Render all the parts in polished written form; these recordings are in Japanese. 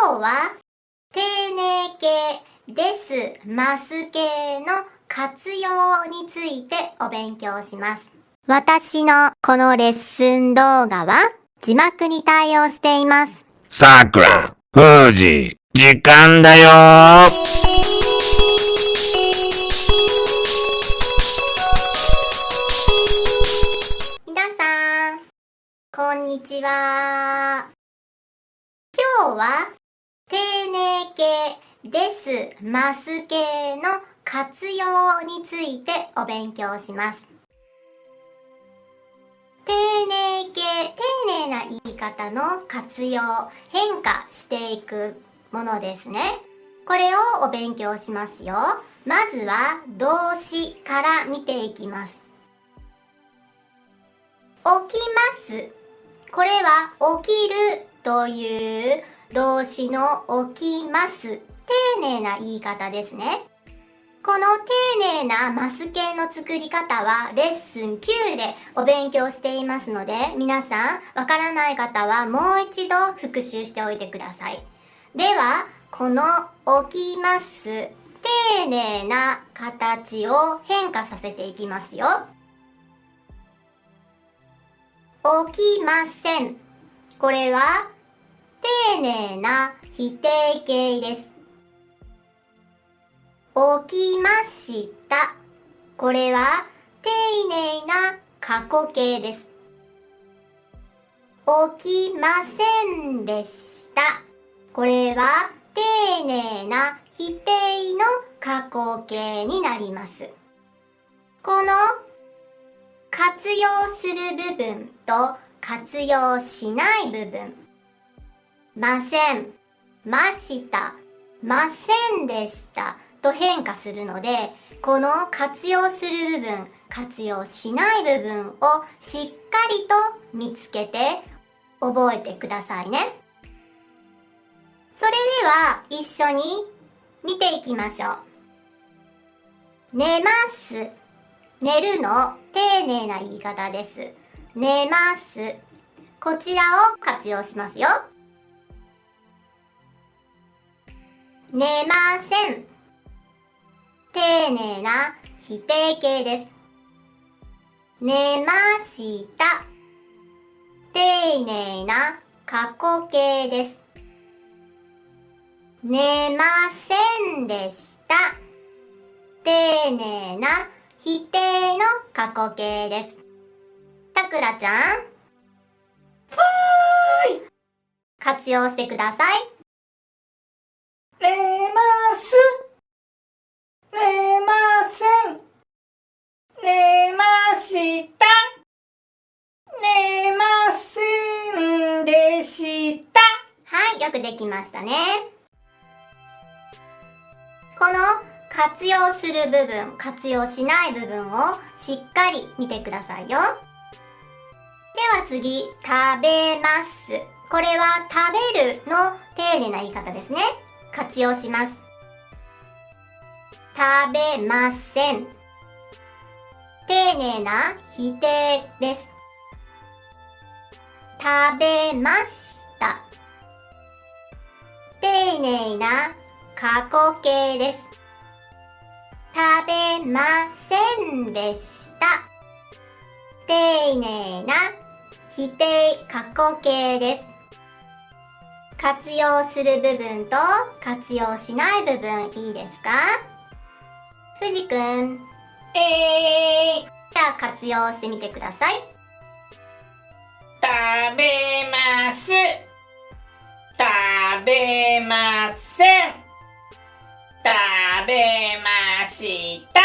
今日は丁寧形ですます形の活用についてお勉強します。私のこのレッスン動画は字幕に対応しています。さくら、ふうじ、時間だよ。皆さん、こんにちは。今日は丁寧形ですます形の活用についてお勉強します。丁寧形、丁寧な言い方の活用、変化していくものですね。これをお勉強しますよ。まずは動詞から見ていきます。起きます。これは起きるという動詞の起きます。丁寧な言い方ですね。この丁寧なます形の作り方はレッスン9でお勉強していますので、皆さんわからない方はもう一度復習しておいてください。では、この起きます、丁寧な形を変化させていきますよ。起きません。これは丁寧な否定形です。起きました。これは丁寧な過去形です。起きませんでした。これは丁寧な否定の過去形になります。この活用する部分と活用しない部分、ません、ました、ませんでしたと変化するので、この活用する部分、活用しない部分をしっかりと見つけて覚えてくださいね。それでは一緒に見ていきましょう。寝ます。寝るの丁寧な言い方です。寝ます。こちらを活用しますよ。寝ません。丁寧な否定形です。寝ました。丁寧な過去形です。寝ませんでした。丁寧な否定の過去形です。さくらちゃん。はーい。活用してください。寝ます。寝ません。寝ました。寝ませんでした。はい、よくできましたね。この活用する部分、活用しない部分をしっかり見てくださいよ。では次、食べます。これは食べるの丁寧な言い方ですね。活用します。食べません。丁寧な否定です。食べました。丁寧な過去形です。食べませんでした。丁寧な否定過去形です。活用する部分と活用しない部分いいですか？ふじくん。じゃあ活用してみてください。食べます。食べません。食べました。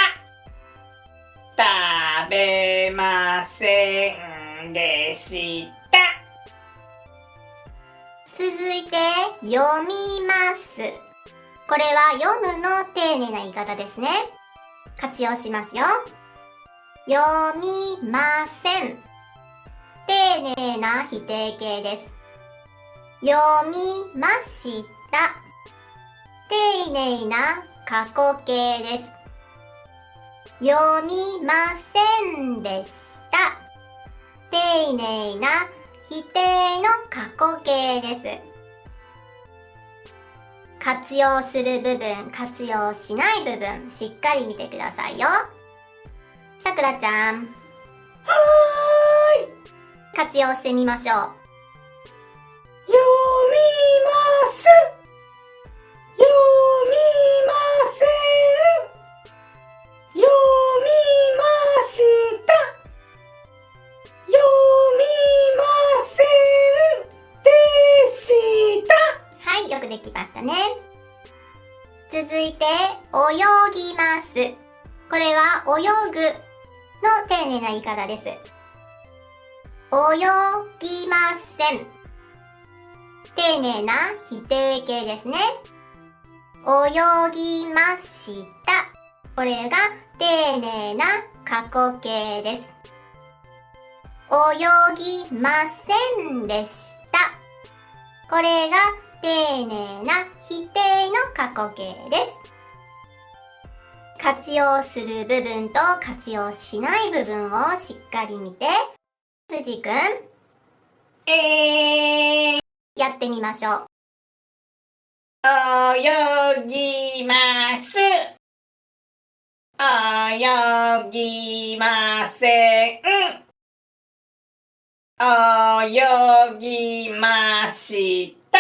食べませんでした。続いて、読みます。これは読むの丁寧な言い方ですね。活用しますよ。読みません。丁寧な否定形です。読みました。丁寧な過去形です。読みませんでした。丁寧な否定の過去形です。活用する部分、活用しない部分、しっかり見てくださいよ。さくらちゃん。活用してみましょう。読みます。読みません。読みました。読みませんでした。はい、よくできましたね。続いて、泳ぎます。これは泳ぐの丁寧な言い方です。泳ぎません。丁寧な否定形ですね。泳ぎました。これが丁寧な過去形です。泳ぎませんでした。これが丁寧な否定の過去形です。活用する部分と活用しない部分をしっかり見て、藤くん、やってみましょう。泳ぎます。泳ぎません。泳ぎました。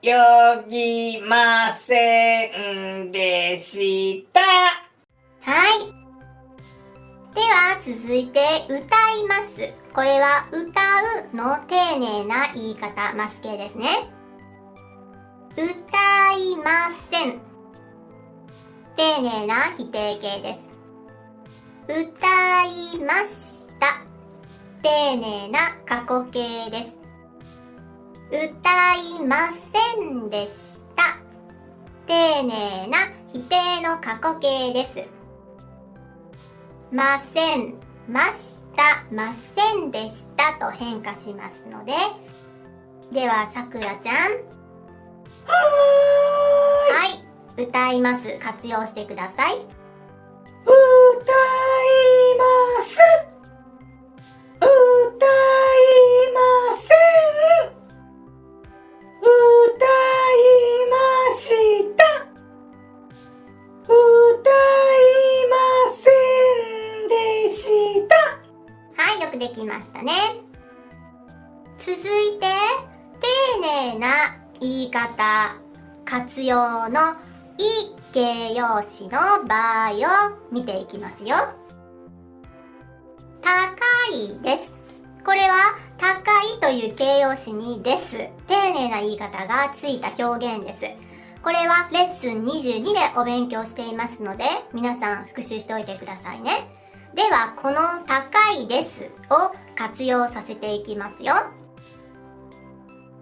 泳ぎませんでした。はい。では続いて歌います。これは歌うの丁寧な言い方、マス形ですね。歌いません。丁寧な否定形です。歌いました。丁寧な過去形です。歌いませんでした。丁寧な否定の過去形です。ません、ました、ませんでしたと変化しますので、ではさくらちゃん。はい、歌います。活用してください。歌います。歌いません。歌いました。歌いませんでした。はい、よくできましたね。続いて、丁寧な言い方、活用のいい形容詞の場合を見ていきますよ。高いです。これは高いという形容詞にです。丁寧な言い方がついた表現です。これはレッスン22でお勉強していますので、皆さん復習しておいてくださいね。では、この高いですを活用させていきますよ。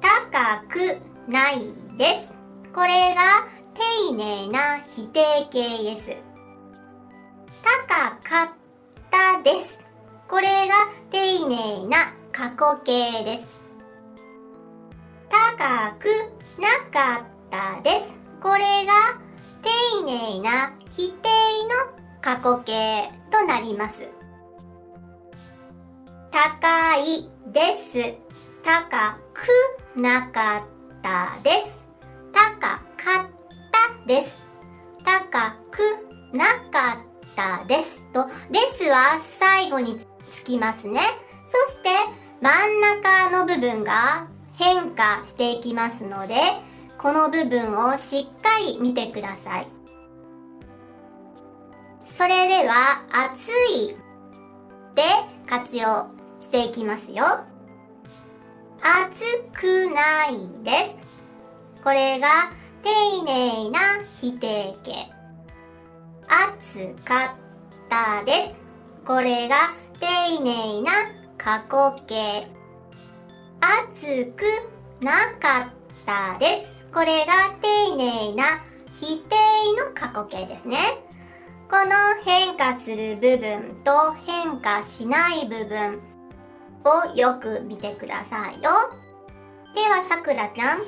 高くないです。これが丁寧な否定形です。高かったです。これが丁寧な過去形です。高くなかったです。これが丁寧な否定の過去形となります。高いです。高くなかったです。高かったです。高くなかったですと、ですは最後につきますね。そして真ん中の部分が変化していきますので、この部分をしっかり見てください。それでは、暑いで活用していきますよ。暑くないです。これが丁寧な否定形。暑かったです。これが丁寧な過去形。暑くなかったです。これが丁寧な否定の過去形ですね。この変化する部分と変化しない部分をよく見てくださいよ。ではさくらちゃん。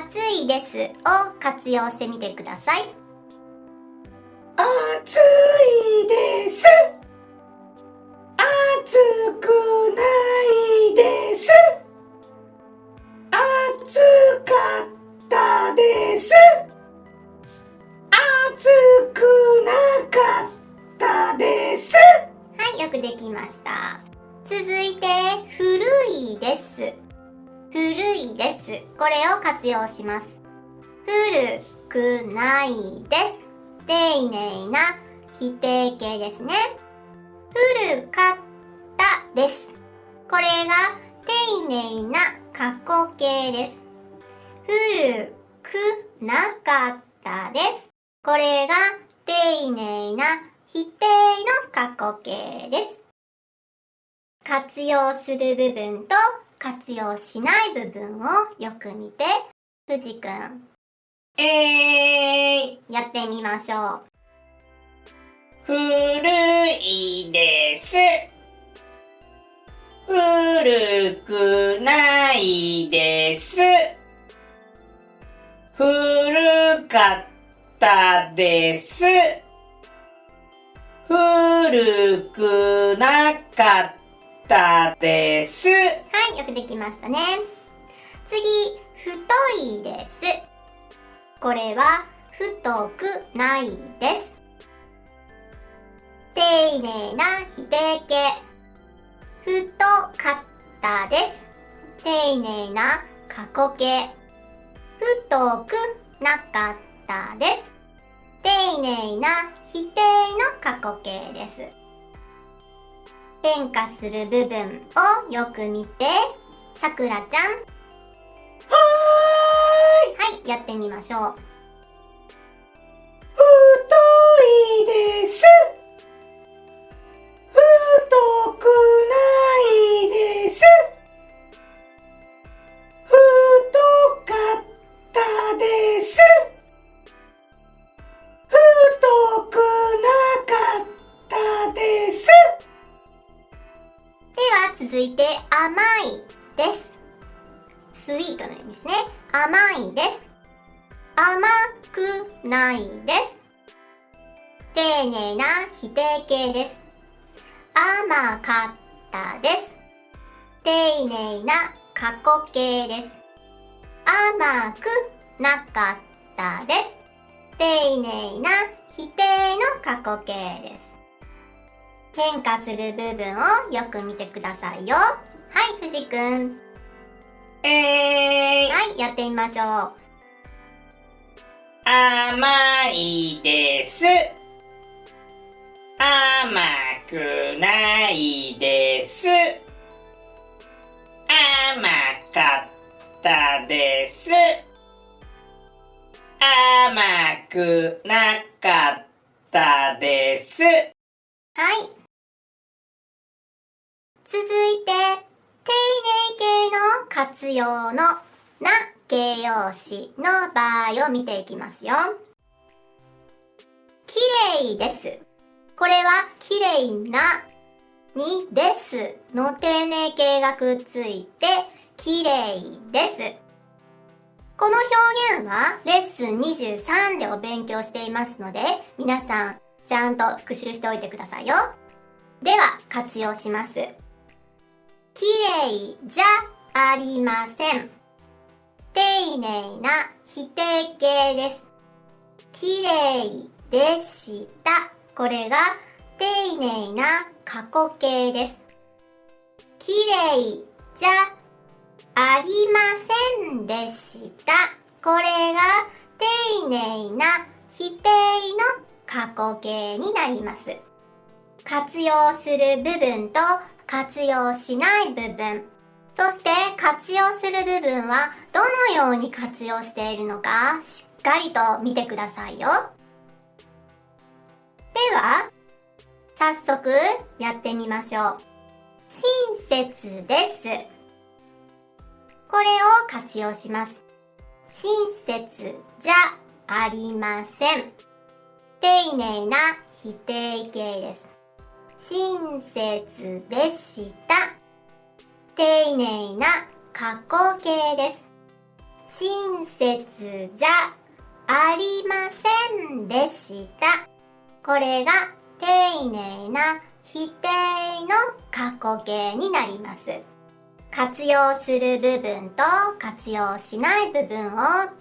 暑いですを活用してみてください。暑いです。暑くないです。これを活用します。古くないです。丁寧な否定形ですね。古かったです。これが丁寧な過去形です。古くなかったです。これが丁寧な否定の過去形です。活用する部分と活用しない部分をよく見て、藤くん、やってみましょう。古いです。古くないです。古かったです。古くなかったです。はい、よくできましたね。次、太いです。これは太くないです。丁寧な否定形。太かったです。丁寧な過去形。太くなかったです。丁寧な否定の過去形です。変化する部分をよく見て、さくらちゃん。はい、やってみましょう。太いです。太くないです。太かったです。太くなかったです。では続いて甘いです。スイートの意味ですね。甘いです。甘くないです。丁寧な否定形です。甘かったです。丁寧な過去形です。甘くなかったです。丁寧な否定の過去形です。変化する部分をよく見てくださいよ。はい、藤くん。はい、やってみましょう。甘いです。甘くないです。甘かったです。甘くなかったです。はい。続いて、丁寧形の活用のな形容詞の場合を見ていきますよ。きれいです。これはきれいなにですの丁寧形がくっついてきれいです。この表現はレッスン23でお勉強していますので、皆さんちゃんと復習しておいてくださいよ。では活用します。きれいじゃありません。丁寧な否定形です。きれいでした。これが丁寧な過去形です。きれいじゃありませんでした。これが丁寧な否定の過去形になります。活用する部分と活用しない部分、そして活用する部分はどのように活用しているのかしっかりと見てくださいよ。では、早速やってみましょう。親切です。これを活用します。親切じゃありません。丁寧な否定形です。親切でした。丁寧な過去形です。親切じゃありませんでした。これが丁寧な否定の過去形になります。活用する部分と活用しない部分を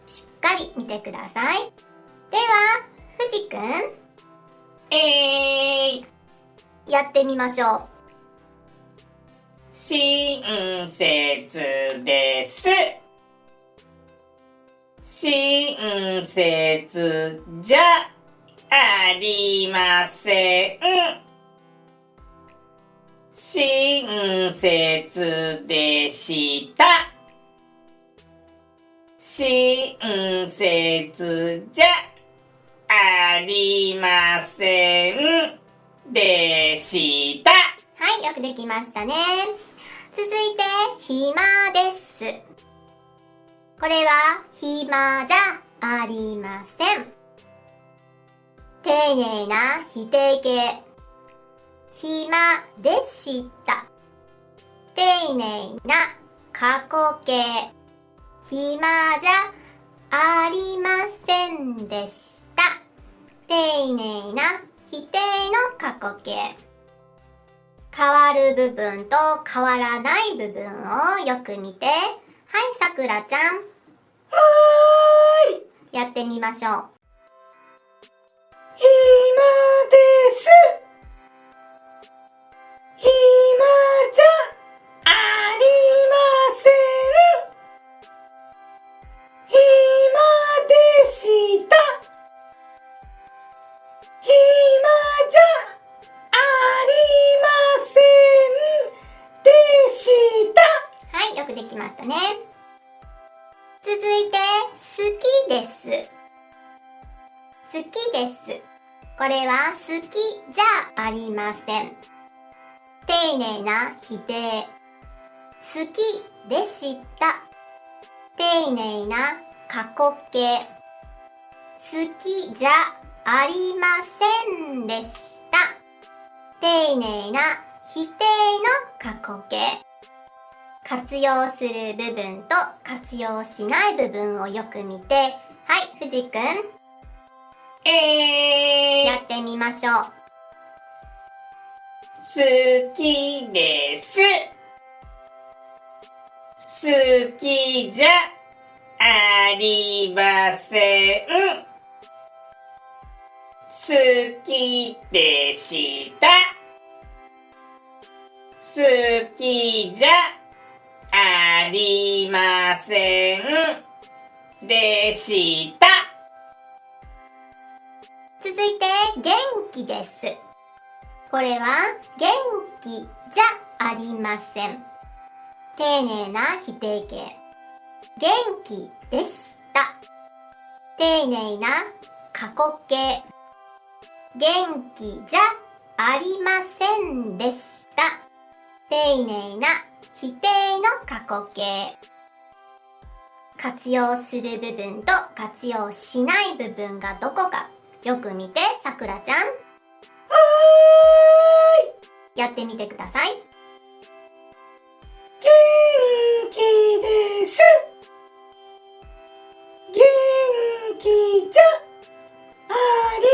しっかり見てください。では、藤くん、やってみましょう。親切です。親切じゃありません。親切でした。親切じゃありませんでした。はい、よくできましたね。続いて、暇です。これは暇じゃありません。丁寧な否定形。暇でした。丁寧な過去形。暇じゃありませんでした。丁寧な否定の過去形。変わる部分と変わらない部分をよく見て。はい、さくらちゃん。やってみましょう。暇です。暇じゃありません。暇でした。暇じゃありませんでした。はい、よくできましたね。続いて、好きです。好きです。これは好きじゃありません。丁寧な否定。好きでした。丁寧な過去形。好きじゃありませんでした。丁寧な否定の過去形。活用する部分と活用しない部分をよく見て、はい、藤くん、やってみましょう。好きです。好きじゃありません。好きでした。好きじゃありませんでした。続いて、元気です。これは元気じゃありません。丁寧な否定形。元気でした。丁寧な過去形。元気じゃありませんでした。丁寧な否定の過去形。活用する部分と活用しない部分がどこかよく見て、さくらちゃん。やってみてください。元気です。元気じゃあり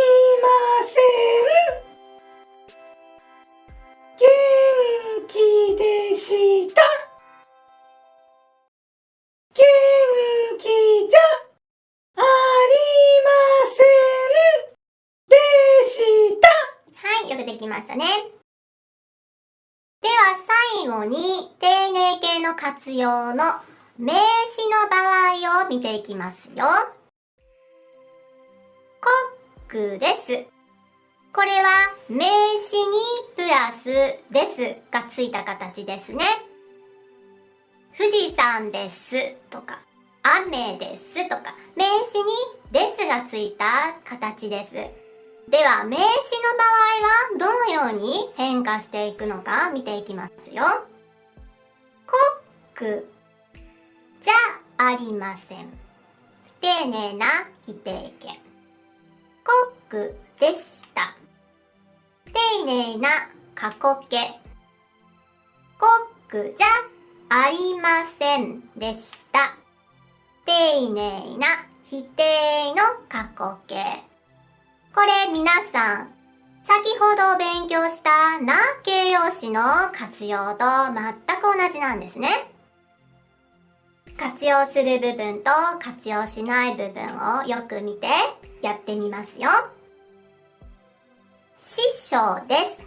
ません。元気でした。元気じゃありませんでした。はい、よくできましたね。では最後に丁寧形の活用の名詞の場合を見ていきますよ。コックです。これは名詞にプラスですがついた形ですね。富士山ですとか雨ですとか名詞にですがついた形です。では名詞の場合はどのように変化していくのか見ていきますよ。コックじゃありません。丁寧な否定形。コックでした。丁寧な過去形。コックじゃありませんでした。丁寧な否定の過去形。これ皆さん、先ほど勉強したな形容詞の活用と全く同じなんですね。活用する部分と活用しない部分をよく見てやってみますよ。師匠です。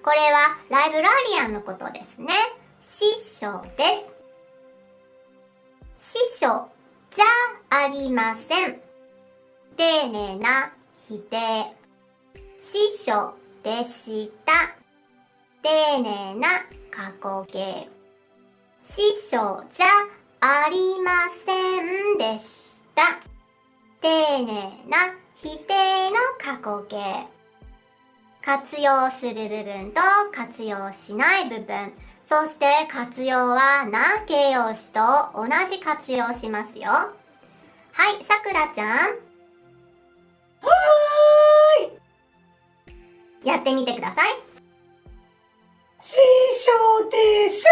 これはライブラリアンのことですね。師匠です。師匠じゃありません。丁寧な否定。師匠でした。丁寧な過去形。師匠じゃありませんでした。丁寧な否定の過去形。活用する部分と活用しない部分。そして活用はな形容詞と同じ活用しますよ。はい、さくらちゃん。はーい。やってみてください。師匠です。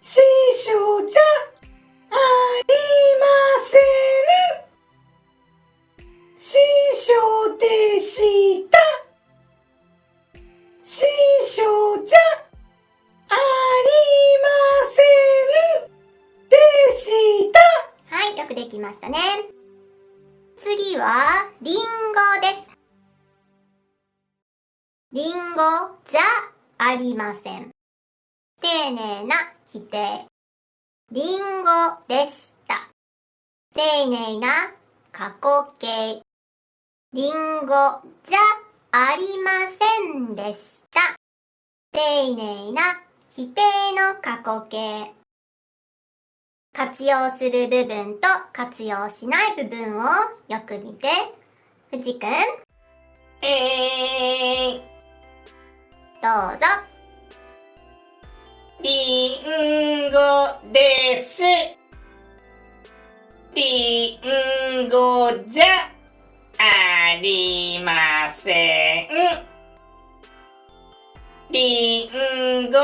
師匠じゃありません。師匠でした。師匠じゃありませんでした。はい、よくできましたね。次はりんごです。りんごじゃありません。丁寧な否定。りんごでした。丁寧な過去形。りんごじゃありませんでした。丁寧な否定の過去形。活用する部分と活用しない部分をよく見て。ふじくん、どうぞ。りんごです。りんごじゃありません。りんご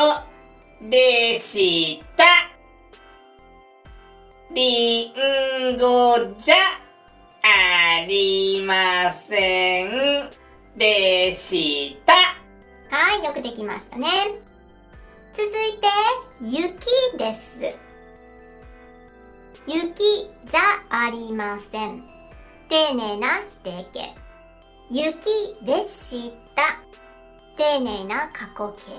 でした。りんごじゃありませんでした。はい、よくできましたね。続いて、雪です。雪じゃありません。丁寧な否定形。雪でした。丁寧な過去形。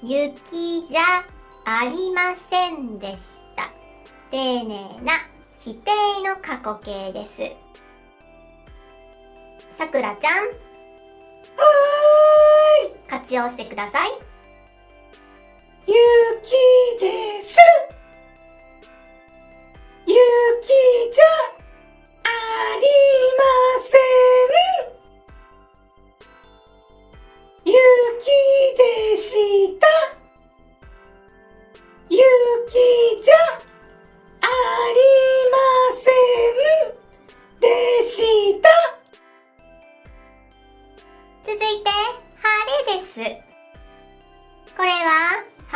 雪じゃありませんでした。丁寧な否定の過去形です。さくらちゃん。活用してください。雪です。雪じゃありません。雪でした。雪じゃありませんでした。続いて、晴れです。これは、晴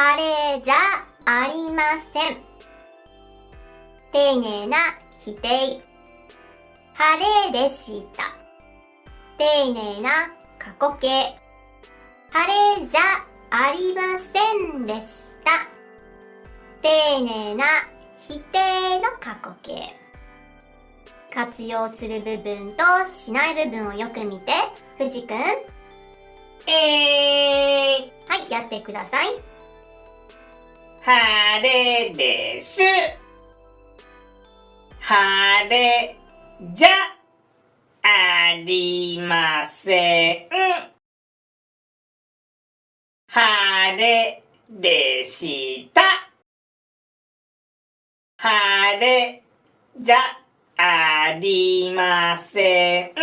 れじゃありません。丁寧な否定。晴れでした。丁寧な過去形。晴れじゃありませんでした。丁寧な否定の過去形。活用する部分としない部分をよく見て。ふじくん。はい、やってください。晴れです。晴れじゃありません。晴れでした。晴れじゃありません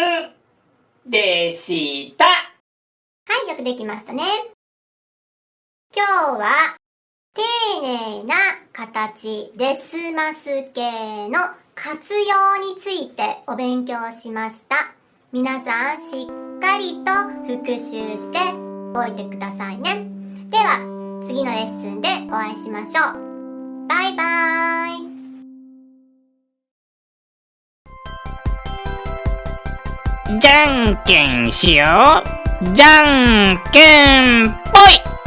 でした。はい、よくできましたね。今日は丁寧な形ですます形の活用についてお勉強しました。皆さんしっかりと復習しておいてくださいね。では次のレッスンでお会いしましょう。バイバーイ。じゃんけんしよう。じゃんけんぽい。